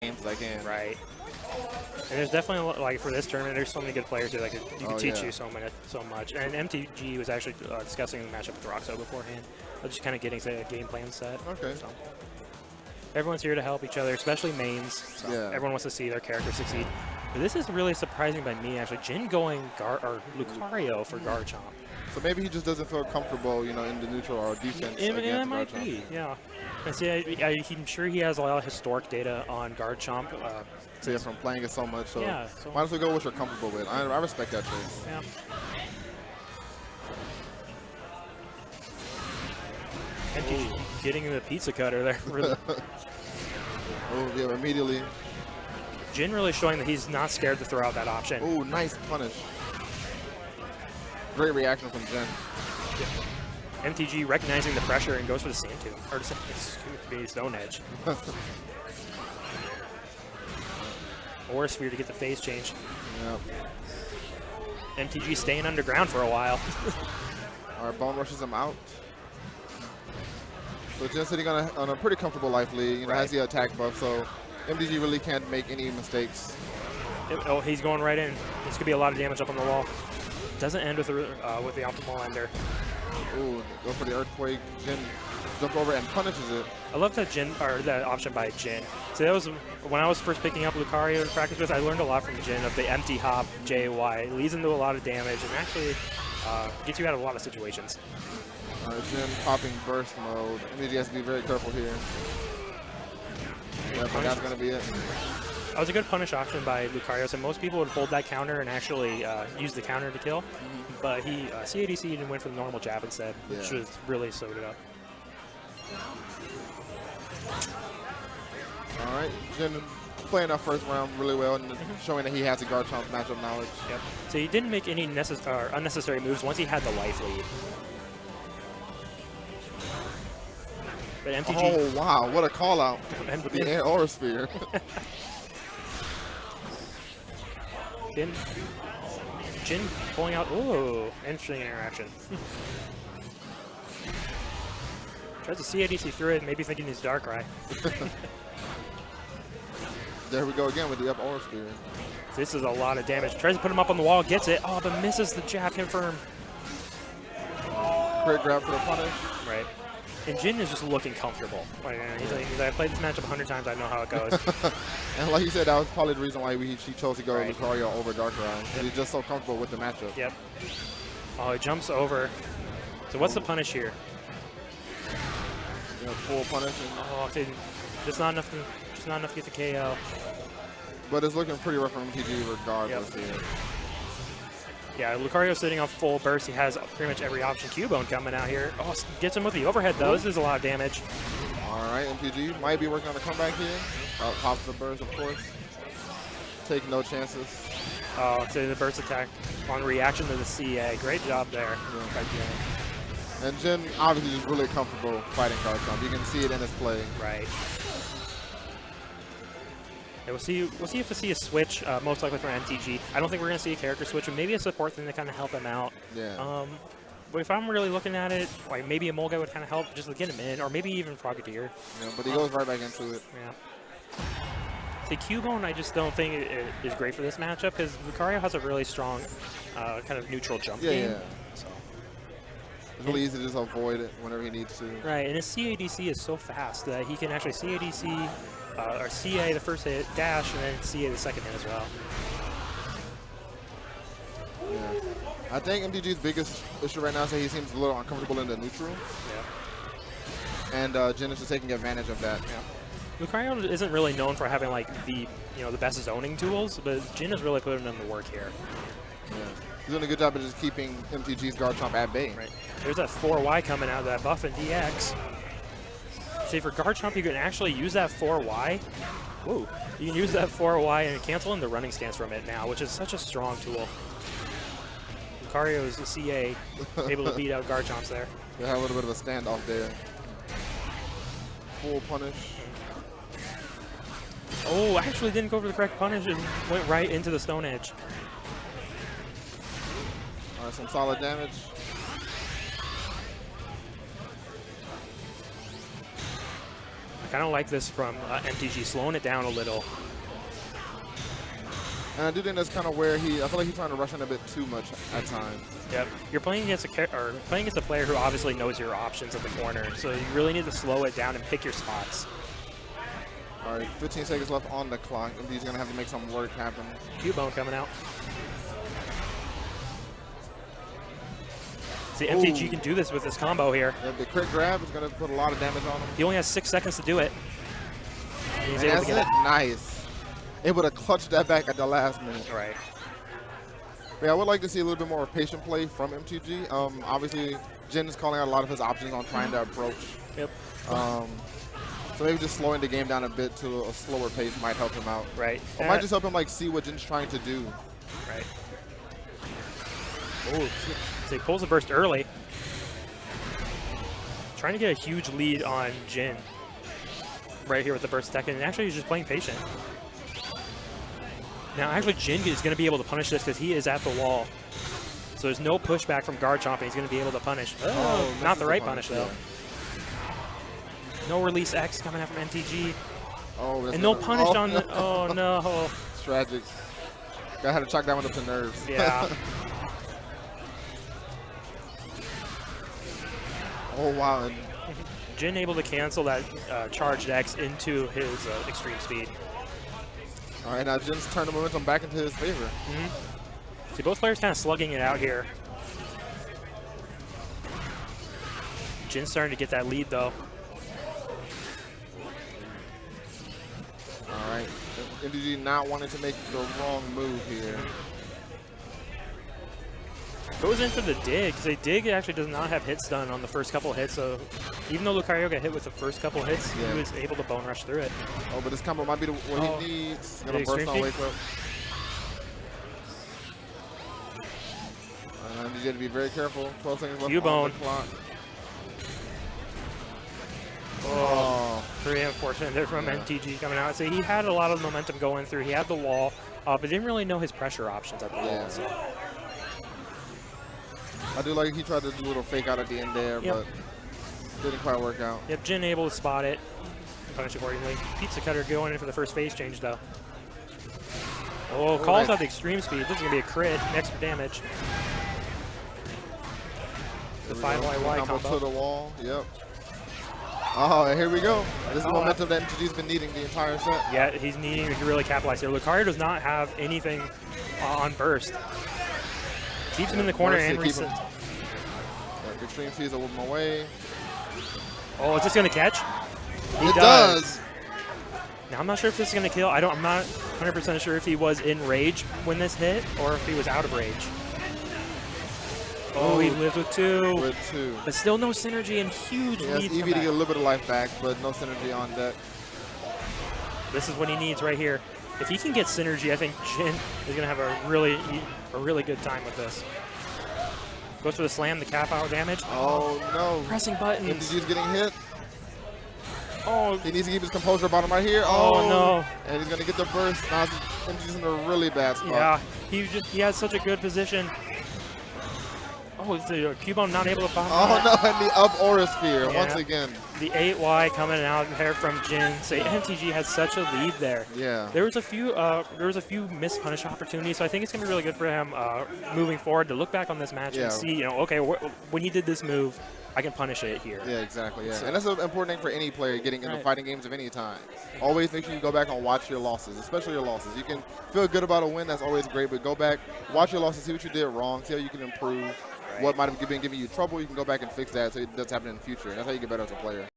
games as I can. Right. And there's definitely, like, for this tournament, there's so many good players here that you can teach you so much. And MTG was actually discussing the matchup with Roxo beforehand. Just kind of getting a game plan set. Okay. So. Everyone's here to help each other, especially mains. So everyone wants to see their character succeed. But this is really surprising by me, actually. Jin going Lucario for Garchomp. So maybe he just doesn't feel comfortable, you know, in the neutral or defense against It might Garchomp. be, yeah. And see, I'm sure he has a lot of historic data on Garchomp. So yeah, from playing it so much, so, so might as well go with what you're comfortable with. I respect that choice. Yeah. And getting the pizza cutter there. Really. Oh, yeah, immediately. Jin really showing that he's not scared to throw out that option. Oh, nice punish. Great reaction from Jin. Yeah. MTG recognizing the pressure and goes for the Sand Tomb. Or excuse me, Stone Edge. Or a Sphere to get the phase change. Yep. MTG staying underground for a while. Alright, Bone rushes him out. So Jin's sitting on a pretty comfortable life lead. You know, has the attack buff, so MTG really can't make any mistakes. Oh, he's going right in. This could be a lot of damage up on the wall. Doesn't end with the optimal ender. Ooh, go for the earthquake. Jin jumps over and punishes it. I love that option by Jin. So that was when I was first picking up Lucario to practice with. I learned a lot from Jin of the empty hop JY. It leads into a lot of damage and actually gets you out of a lot of situations. Jin popping burst mode. MTG has to be very careful here. Yeah, but that's going to be it. That was a good punish option by Lucario. So most people would hold that counter and actually use the counter to kill. But he CADC'd and went for the normal jab instead, which was really sewed it up. All right, Jin playing that first round really well and showing that he has the Garchomp matchup knowledge. Yep. So he didn't make any unnecessary moves once he had the life lead. But MTG. Oh wow! What a call out! With the air aura sphere. Jin pulling out. Oh, interesting interaction. Tries to CADC through it, maybe thinking he's Darkrai. There we go again with the up aura sphere. This is a lot of damage. Tries to put him up on the wall, gets it. Oh, but misses the jab confirm. Great grab for the punish. Right. And Jin is just looking comfortable. He's like, I played this matchup 100 times. I know how it goes. And like you said, that was probably the reason why she chose to go Lucario over Darkrai. He's just so comfortable with the matchup. Yep. Oh, he jumps over. So what's the punish here? You know, full punish. Oh, just not enough to get the KO. But it's looking pretty rough for MTG regardless here. Yeah, Lucario sitting on full burst. He has pretty much every option. Cubone coming out here. Oh, gets him with the overhead, though. This is a lot of damage. All right, MTG might be working on a comeback here. Pops the burst, of course. Take no chances. Oh, so the burst attack on reaction to the CA. Great job there. Yeah. And Jin obviously is really comfortable fighting Garchomp. You can see it in his play. Right. Yeah, we'll see if we see a switch, most likely from MTG. I don't think we're going to see a character switch, but maybe a support thing to kind of help him out. Yeah. But if I'm really looking at it, like maybe a Molga would kind of help just to get him in, or maybe even Frogadier. Yeah, but he goes right back into it. Yeah. See, Cubone, I just don't think it is great for this matchup because Lucario has a really strong kind of neutral jump game. Yeah. So. It's really easy to just avoid it whenever he needs to. Right, and his CADC is so fast that he can actually CADC or CA the first hit, dash, and then CA the second hit as well. Yeah. I think MTG's biggest issue right now is that he seems a little uncomfortable in the neutral. Yeah. And Jin is just taking advantage of that. Yeah. Lucario isn't really known for having like the best zoning tools, but Jin is really putting in the work here. Yeah. He's doing a good job of just keeping MTG's Garchomp at bay. Right. There's that 4Y coming out of that buff in DX. See, for Garchomp, you can actually use that 4Y. Whoa. You can use that 4Y and cancel in the running stance from it now, which is such a strong tool. Lucario is a CA, able to beat out Garchomps there. They had a little bit of a standoff there. Full punish. Oh, actually didn't go for the correct punish and went right into the Stone Edge. All right, some solid damage. kind of like this from MTG, slowing it down a little. And I do think that's kind of where I feel like he's trying to rush in a bit too much at times. Yep, you're playing against a player who obviously knows your options at the corner, so you really need to slow it down and pick your spots. All right, 15 seconds left on the clock. MTG's gonna have to make some work happen. Cubone coming out. See, MTG can do this with this combo here. Yeah, the crit grab is gonna put a lot of damage on him. He only has 6 seconds to do it. He's able to get it. Nice. Able to clutch that back at the last minute. Right. Yeah, I would like to see a little bit more patient play from MTG. Obviously, Jin is calling out a lot of his options on trying to approach. Yep. So maybe just slowing the game down a bit to a slower pace might help him out. Right. Or might just help him like see what Jin's trying to do. Right. Oh, so he pulls the burst early. Trying to get a huge lead on Jin. Right here with the burst tech, and actually he's just playing patient. Now actually Jin is going to be able to punish this because he is at the wall. So there's no pushback from Garchomp, and he's going to be able to punish. Oh, not the right punish though. Yeah. No release X coming out from MTG. Oh, and no punish on the, oh no. It's tragic. Guy had to chalk that one up to nerves. Yeah. Oh wow. And Jin able to cancel that charged X into his extreme speed. all right, now Jin's turned the momentum back into his favor. See, both players kind of slugging it out here. Jin's starting to get that lead though. All right, MTG not wanting to make the wrong move here. Goes in for the dig. The dig actually does not have hit stun on the first couple hits, so even though Lucario got hit with the first couple hits, he was able to bone rush through it. Oh, but this combo might be what he needs. Gonna burst on wake up. MTG had to be very careful. 12 seconds left on the clock. Oh, pretty unfortunate there from MTG coming out. So he had a lot of momentum going through. He had the wall, but didn't really know his pressure options at the wall. So. I do like he tried to do a little fake out at the end there, but didn't quite work out. Yep, Jin able to spot it and punish accordingly. Pizza Cutter going in for the first phase change though. Oh, calls out the extreme speed. This is going to be a crit, extra damage. The 5YY combo. To the wall, yep. Oh, and here we go. This is the momentum that MTG's been needing the entire set. Yeah, he's needing to really capitalize here. Lucario does not have anything on burst. Keeps him in the corner and resets. Extreme sees it with him away. Oh, is this going to catch? It does. Now, I'm not sure if this is going to kill. I'm not 100% sure if he was in rage when this hit or if he was out of rage. Oh, he lived with 2. With 2. But still no synergy and huge lead. Eevee to get a little bit of life back, but no synergy on deck. This is what he needs right here. If he can get synergy, I think Jin is going to have a really good time with this. Goes for the slam, the cap out damage. Oh, no. Pressing buttons. MTG's getting hit. Oh. He needs to keep his composure bottom right here. Oh, no. And he's going to get the burst. Now MTG's in a really bad spot. Yeah, he has such a good position. Oh, the Cubone not able to bomb. Oh, no, and the up Aura Sphere once again. The 8Y coming out there from Jin. So MTG has such a lead there. Yeah. There was a few missed punish opportunities, so I think it's going to be really good for him moving forward to look back on this match and see, okay, when he did this move, I can punish it here. Yeah, exactly. Yeah, and that's an important thing for any player getting into fighting games of any time. Always make sure you go back and watch your losses, especially your losses. You can feel good about a win, that's always great, but go back, watch your losses, see what you did wrong, see how you can improve. What might have been giving you trouble, you can go back and fix that so it doesn't happen in the future. And that's how you get better as a player.